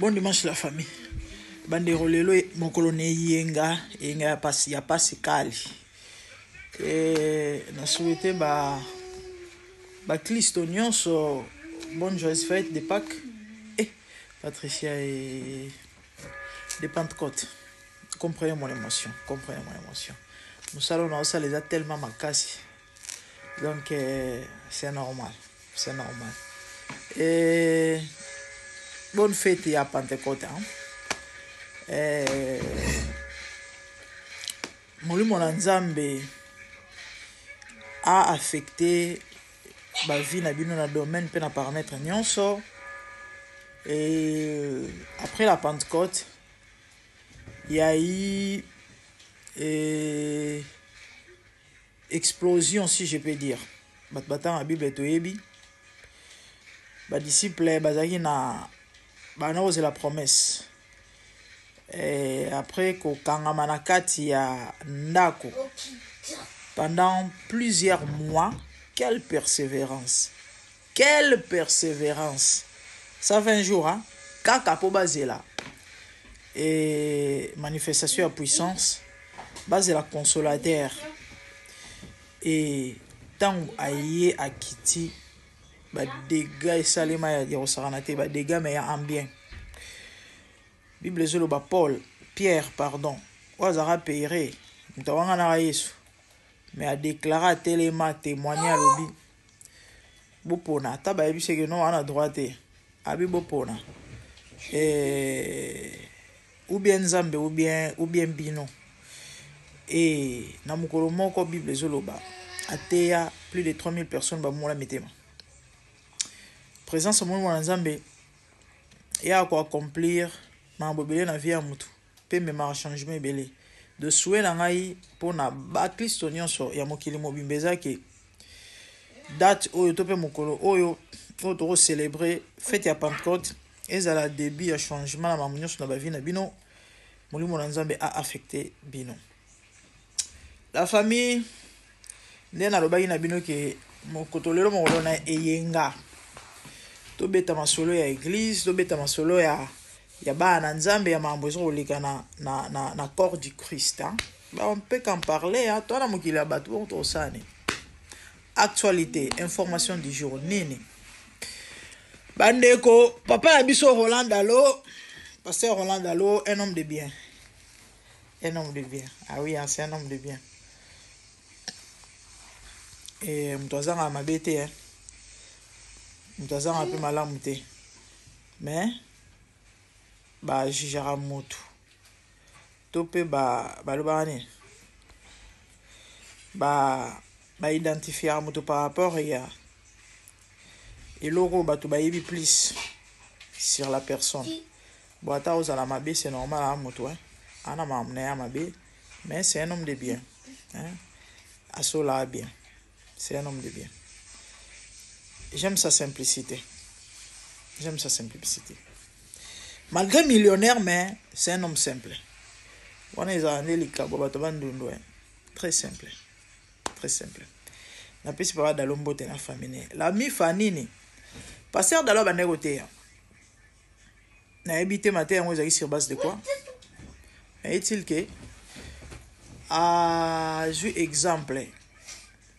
Bon dimanche la famille. Bandero lelo mokolo ne yenga ya pasi kali. Na souhaité ba Kristo nyonso bonne joyeuse fête de Pâques et Patricia et de Pentecôte. Comprenez mon émotion. Nous allons dans ça les a tellement makasi. Donc c'est normal. Et bonne fête à Pentecôte. Molimo na Nzambe a affecté ma vie na bino na domaine pe na paramètre nyonso. Et après la Pentecôte, il y a eu explosion, si je peux dire. Batbatan la Bible to yebi. Ba disciple bazaki na banaoze la promesse. Et après kokangama na kati ya ndako pendant plusieurs mois, quelle persévérance, ça fait un jour, hein, kaka po bazela et manifestation de puissance bazela consolateur et tant aye akiti ba dégâts et salima ya rosaranate ba dégâts mais en bien. Bible zolo ba Pierre pardon wazara payere mtawanga na Yesu mais a déclaré tellement témoigner à lobi bopona taba yebise que non ana droite abi bopona ou bien Nzambe ou bien bino et na mukolo moko Bible zolo ba ateya plus de 3000 personnes ba mola metema présence mo na Nzambe ya ko accomplir mabobele na vie ya mutu pe me ma changement belé de souhait na ngai pona ba Kristo nyonso ya mokili mobimbeza ke date oyo to pe mokolo oyo to célébrer fête ya Pentecôte ezala début ya changement na mamu nyonso na ba vie na bino molimo na Nzambe a affecté bino. La famille ndena lobaki na bino ke mokotolelo mokolo na eyenga to beta masolo ya église to beta masolo ya bana Nzambe ya mambo ezo koleka na corps du Christ, hein? Bah, on peut qu'en parler, hein? Toi na mokili ya bato on to sane actualité information du jour nini bandeko papa ya biso Roland Dalo, pasteur Roland Dalo, un homme de bien, ah oui, hein, c'est un homme de bien et mtozanga mabete, hein, mtozanga pe malamu te mais ba jijara motu tope ba lobane ba identifier motu par rapport à et logo ba to ba yebi plus sur la personne bon ata ozala mabe c'est normal à motu, hein, ana mamna ya mabe mais c'est un homme de bien, hein, asola bien, c'est un homme de bien. J'aime sa simplicité. Malgré millionnaire, mais c'est un homme simple. Très simple. La piste pas dans l'ombo de la famille. La mi fanini. Pasteur dans l'obé négoté. Na habité matin on sur base de quoi? Est-il que jouer exemple,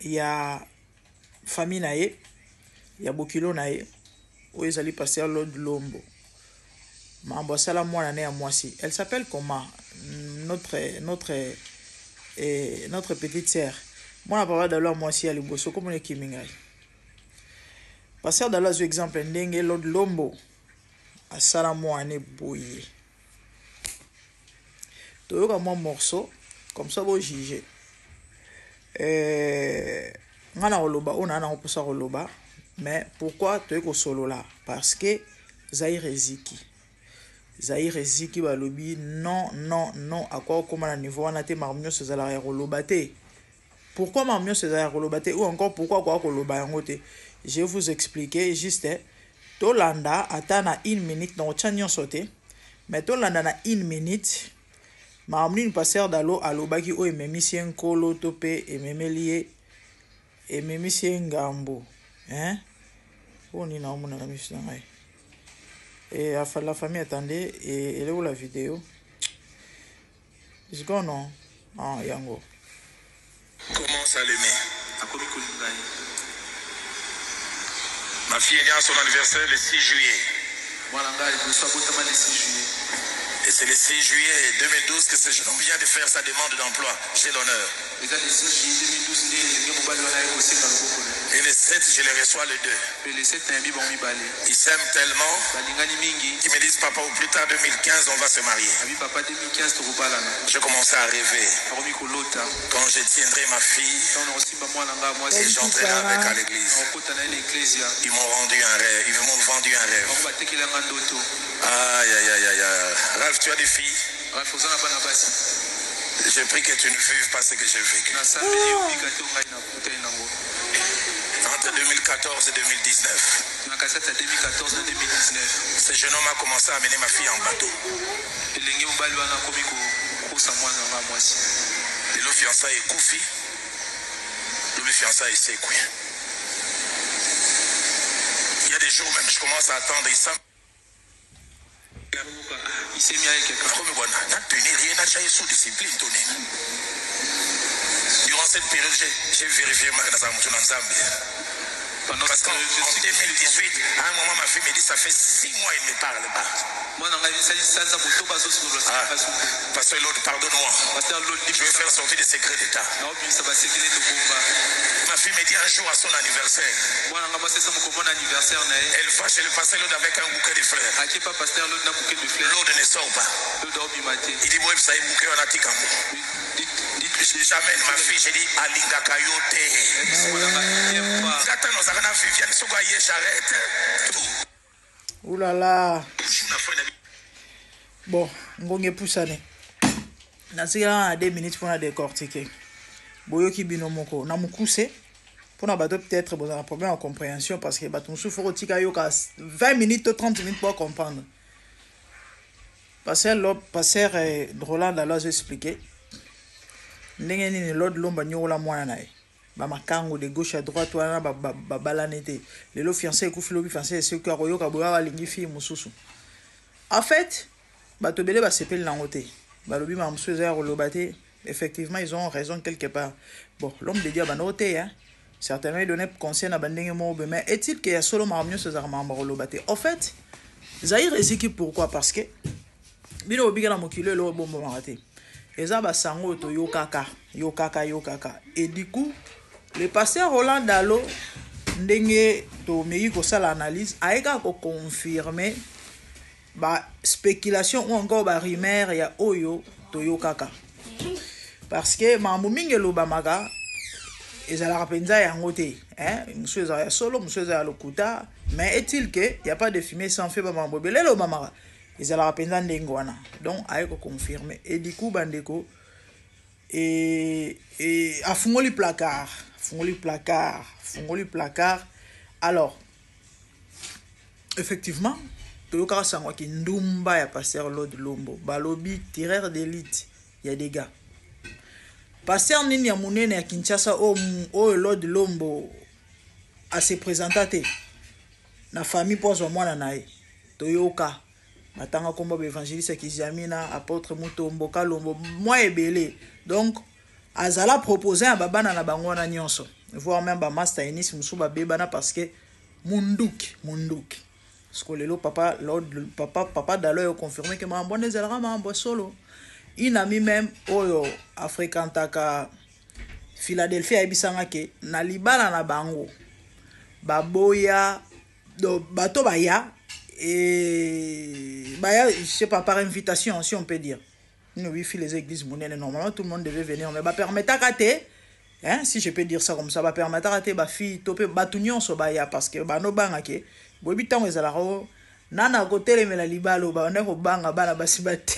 il y a famille naé, il y a bokilo naé, où ils allaient passer à l'autre lombo. Mambo sala mwana ne ya mwasi. Elle s'appelle comment? Notre petite sœur. Moi papa de l'homme mwasi ali boso comme le kimingai. Passer dans l'autre exemple ndenge l'autre lombo a sala mwana boye. To comme un morceau comme ça vous juger. Ngana oloba on a na oposa oloba mais pourquoi tu es ko solo là? Parce que Zaire Ziki balobi non à quoi comment à niveau on a été marmio ces ala rolobate. Pourquoi marmio ces ala rolobate ou encore pourquoi quoi koloba yangote? Je vais vous expliquer juste Tolanda atana 1 minute dans chanyon sauté mais Tolanda na 1 minute marmine passer dalo alobaki o ememisien kolo topé ememelie ememisien ngambo, hein? On y na mona na misna ngai Et la famille attendait et elle est où la vidéo? It's gone on. Ah, Yango. Commence à l'aimer. Ma fille est née à son anniversaire le 6 juillet. Et c'est le 6 juillet 2012 que ce jeune homme vient de faire sa demande d'emploi chez l'honneur. Et le 7, je le reçois le 2. Ils s'aiment tellement qu'ils me disent, papa, au plus tard 2015, on va se marier. Je commençais à rêver. Quand je tiendrai ma fille, et j'entrerai avec à l'église. Ils m'ont rendu un rêve. Ils m'ont vendu un rêve. Aïe, aïe, aïe, aïe, aïe. Ralph, tu as des filles? Je prie que tu ne vives pas ce que j'ai vécu. Entre 2014 et 2019, ce jeune homme a commencé à amener ma fille en bateau. Le fiançailles est Koufi, le fiançailles est Sekoué. Il y a des jours même, je commence à attendre. Il s'est mis avec quelqu'un. Sous discipline. Durant cette période, j'ai vérifié dans un parce qu'en 2018, à un moment, ma fille me dit, ça fait 6 mois, il ne me parle pas. Pasteur Lord, pardonne-moi. Je veux faire sortir des secrets d'État. Ma fille me dit un jour à son anniversaire, elle va chez le pasteur Lord avec un bouquet de fleurs. Lord ne sort pas. Il dit, ouais, ça y est, bouquet, on a dit j'amène ma fille, j'ai dit Alinga Kayote. Ouh là là. Bon, ngonge poussane. Nasikala na 2 minutes pour na décortiquer. Boyoki binomoko na mukuse pour na bato peut-être bon un problème en compréhension parce que bato souffre tika yoka 20 minutes ou 30 minutes pour comprendre. Passer Roland alors expliquer. Ndenge nini Lord Lomba nyola mwana nae ba makango de gauche à droite wana ba balanete lelo fiancé ekufi lobi fiancé c'est que akoyoka boya balingi fille mususu en fait bato bele ba sepeli nango te balobi ma mususu za rolobate effectivement ils ont raison quelque part bon l'homme de Dieu ba noté hein certainement il donnait conseil na bandenge mo mais est-il que ya solo maramnyo ce za mamba rolobate en fait Zahir eziki pourquoi parce que bino obigala mokilo lo bombo marate eza basango to yokaka et du coup le pasteur Roland Dalo ndenge to meyi ko sala analyse aika ko confirmer ba spéculation ou encore ba rumeur ya oyo to yokaka parce que mambo mingi loba maga ezala rapenza yango te hein monsieur za solo monsieur za lokuta mais est-il que y a pas de fumée sans feu ba mambo belelo mamaga ezala rapenza ndenge wana donc aiko confirmer et du coup bandeko et afungoli placard alors effectivement toyoka sangwa ki ndumba ya pasteur Lord Lombo balobi tireur d'élite ya des gars pasteur nini ya munene ya Kinshasa o Lord Lombo a se présenter na famille pozo mwana nae toyoka matanga kombo évangéliste Kizamina apôtre Mutombo Kalombo moi ebele donc azala proposer à babana na bango na nyonso voir même ba master Enis musu ba bebana parce que munduki parce que lelo papa Dalo a confirmé que mambo nezalaka mambo solo inami même oyo afrikantaka Philadelphia ebisanga ke na libala na bango baboya do bato baya et bah je sais pas par invitation si on peut dire nous vivons les églises monnaie normalement tout le monde devait venir mais bah permettre à rater hein si je peux dire ça comme ça bah permettre à rater bah fille topé bah tout nyon so bah ya parce que bah no banga ke bobi tango ezalaro nana côté le mela libalo bah on est ko banga bana basibate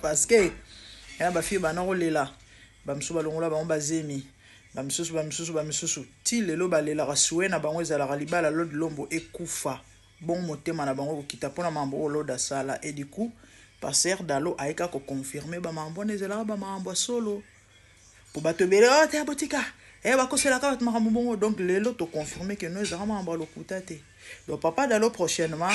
parce que ya bah fille bah no lela bah msuba longola bah on bazemi ba misusu ti lelo ba lela rasuwe na bango ezalaka libala Lord Lombo ekufa bon motema na bango kokita pona mambo Lord sala et du coup pasteur Dalo aika ko confirmer ba mambo nezela ba mambo solo pour batebele te abotika ba kosela ka makambo bongo donc lelo to confirmer que nous ezala mambo lokuta te Donc Papa Dalo prochainement.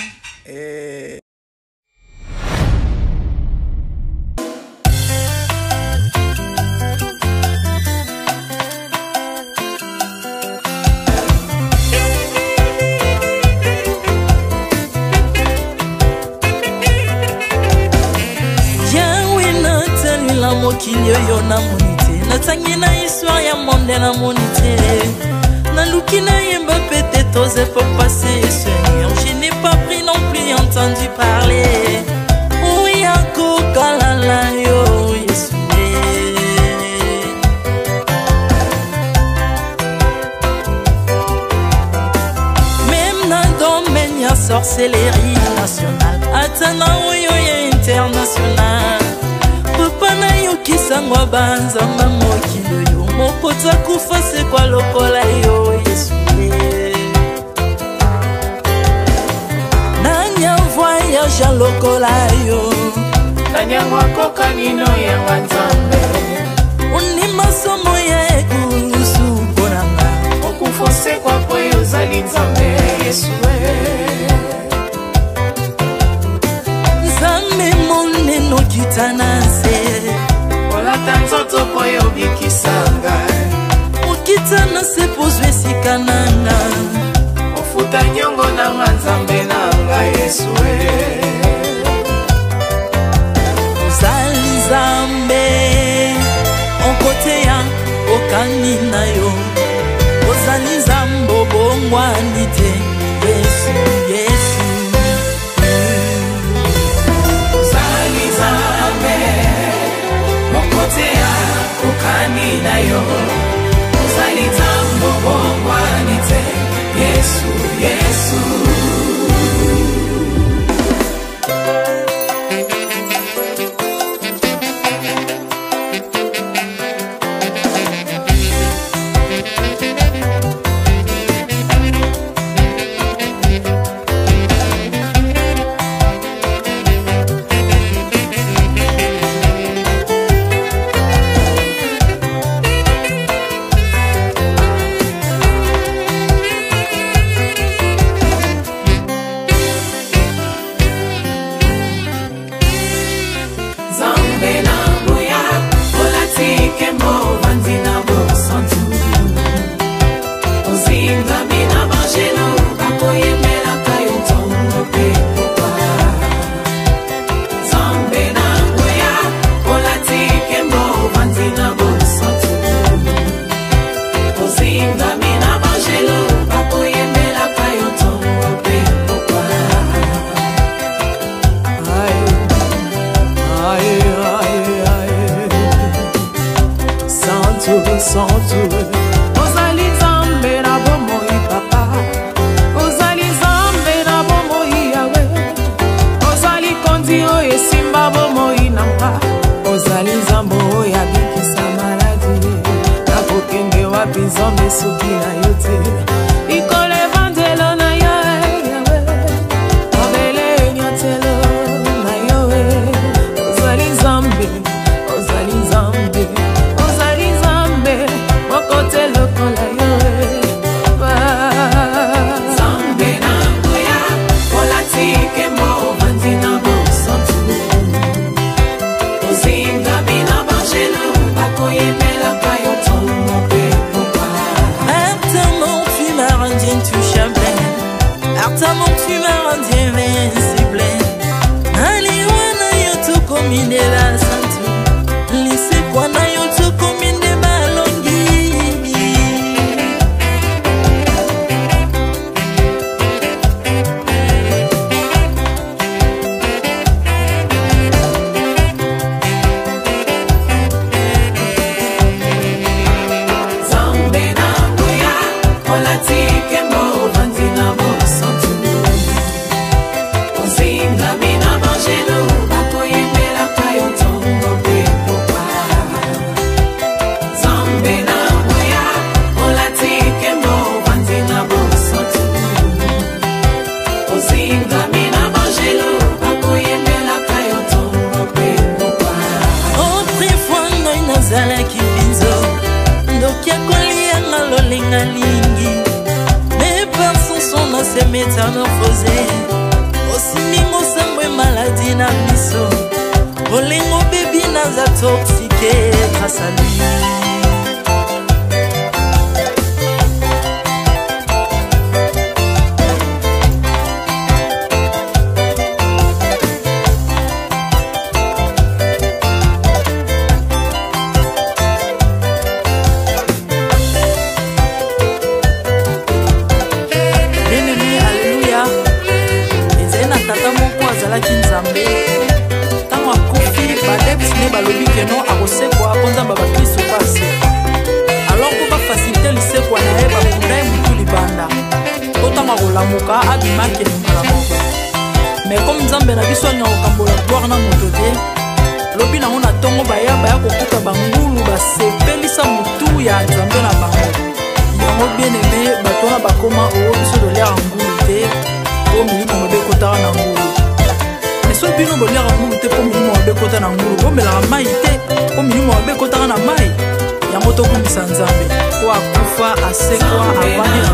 La mokili yo na monite na tangi na histoire ya monde na monite na luki na yemba pete tose pour passer Seigneur je n'ai pas pris non plus entendu parler oui ako kalala yo Yesu même na domaine ya sorcellerie nationale atana yo international papa na yo kisangwa banzamba mokilo yo mokota kufa se kwa lokola yo Yesu nanya voyage lokola yo nanya wakoka nino ya wanzambe uni masomo ya ekusu ponanga okufose kwa poyo zali nzambe Yesu nzambe moneno kitanase olata nzoto poyo bikisanga okitana se pozwe sikananga ofuta nyongo na nzambe nanga Yesu ozali nzambe onkote ya okani na yo ozali nzambe obongwani te Yesu Yesu ozali nzambe onkote ya okani na yo ozali nzambe obongwani te Yesu Yesu ozali nzambe na bomoi papa ozali nzambe na bomoi yawe ozali kondi oyo esimba bomoi na mpa ozali nzambe oyo abikisa maladi nakokende wapi nzambe soki na yo te likolo evangelo na yo yawe mabele nyatelo na yo ozali nzambe ozali nzambe kote lokola yo zambe na ngoya olatike mo bandina mo santu ozinga bina bangelo bakoyemela kayo tomo pe popa maintenant tu Olingo baby naza toxique grâce à lui. Balobi que non akosekwa konzamba bakristo pase alors ko ba faciliter lisekwa na eba kuna mutu libanda otanga kolamuka abimake mbala moko mais comme nzambe na biso nya kokambola gloire na moto te lobi na ona tongo baya kokuta bangulu basepelisa mutu ya nzambe na bango yango bien aimé batona bakoma o biso de l'air ngulu te o milimo mabe kotaka na ngulu. So bino bolia ngulu te po minimo wabe kota na ngulu bomela mai te po minimo wabe kota na mai yango to kumisa nzambe ko akufa asekwa avani na